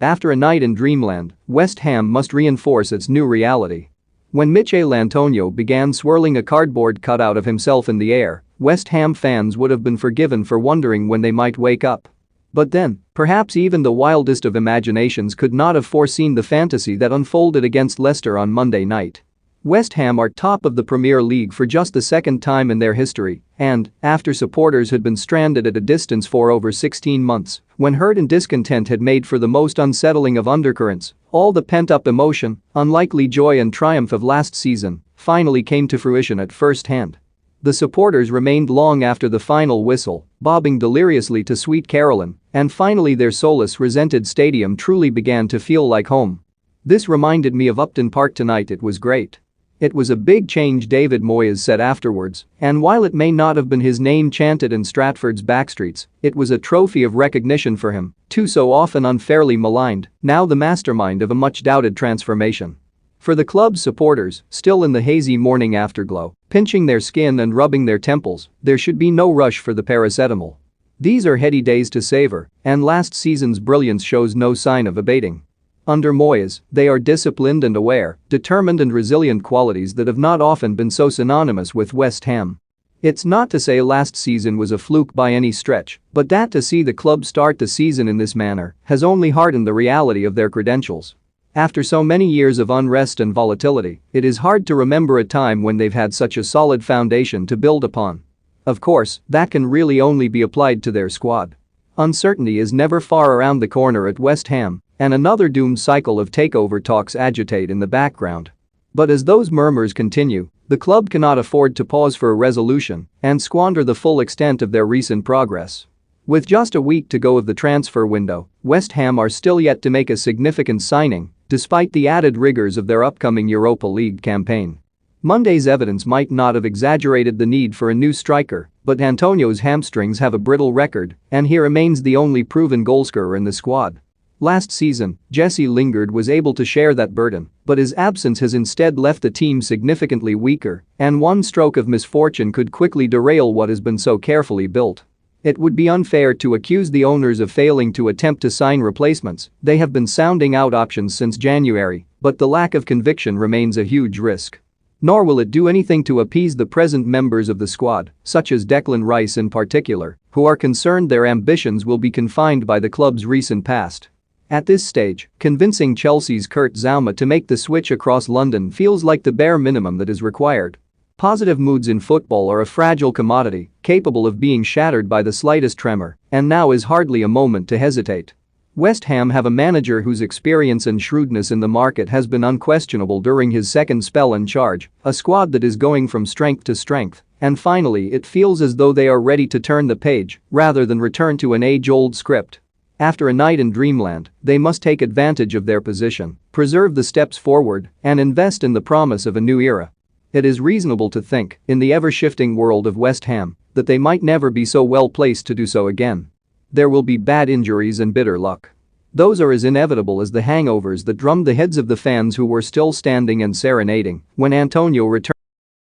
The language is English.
After a night in dreamland, West Ham must reinforce its new reality. When Michail Antonio began swirling a cardboard cutout of himself in the air, West Ham fans would have been forgiven for wondering when they might wake up. But then, perhaps even the wildest of imaginations could not have foreseen the fantasy that unfolded against Leicester on Monday night. West Ham are top of the Premier League for just the second time in their history, and, after supporters had been stranded at a distance for over 16 months, when hurt and discontent had made for the most unsettling of undercurrents, all the pent-up emotion, unlikely joy and triumph of last season finally came to fruition at first hand. The supporters remained long after the final whistle, bobbing deliriously to Sweet Caroline, and finally their soulless-resented stadium truly began to feel like home. "This reminded me of Upton Park tonight, it was great. It was a big change," David Moyes said afterwards, and while it may not have been his name chanted in Stratford's backstreets, it was a trophy of recognition for him, too so often unfairly maligned, now the mastermind of a much-doubted transformation. For the club's supporters, still in the hazy morning afterglow, pinching their skin and rubbing their temples, there should be no rush for the paracetamol. These are heady days to savor, and last season's brilliance shows no sign of abating. Under Moyes, they are disciplined and aware, determined and resilient, qualities that have not often been so synonymous with West Ham. It's not to say last season was a fluke by any stretch, but that to see the club start the season in this manner has only hardened the reality of their credentials. After so many years of unrest and volatility, it is hard to remember a time when they've had such a solid foundation to build upon. Of course, that can really only be applied to their squad. Uncertainty is never far around the corner at West Ham, and another doomed cycle of takeover talks agitate in the background. But as those murmurs continue, the club cannot afford to pause for a resolution and squander the full extent of their recent progress. With just a week to go of the transfer window, West Ham are still yet to make a significant signing, despite the added rigors of their upcoming Europa League campaign. Monday's evidence might not have exaggerated the need for a new striker, but Antonio's hamstrings have a brittle record, and he remains the only proven goalscorer in the squad. Last season, Jesse Lingard was able to share that burden, but his absence has instead left the team significantly weaker, and one stroke of misfortune could quickly derail what has been so carefully built. It would be unfair to accuse the owners of failing to attempt to sign replacements. They have been sounding out options since January, but the lack of conviction remains a huge risk. Nor will it do anything to appease the present members of the squad, such as Declan Rice in particular, who are concerned their ambitions will be confined by the club's recent past. At this stage, convincing Chelsea's Kurt Zouma to make the switch across London feels like the bare minimum that is required. Positive moods in football are a fragile commodity, capable of being shattered by the slightest tremor, and now is hardly a moment to hesitate. West Ham have a manager whose experience and shrewdness in the market has been unquestionable during his second spell in charge, a squad that is going from strength to strength, and finally it feels as though they are ready to turn the page rather than return to an age-old script. After a night in dreamland, they must take advantage of their position, preserve the steps forward, and invest in the promise of a new era. It is reasonable to think, in the ever-shifting world of West Ham, that they might never be so well placed to do so again. There will be bad injuries and bitter luck. Those are as inevitable as the hangovers that drummed the heads of the fans who were still standing and serenading when Antonio returned.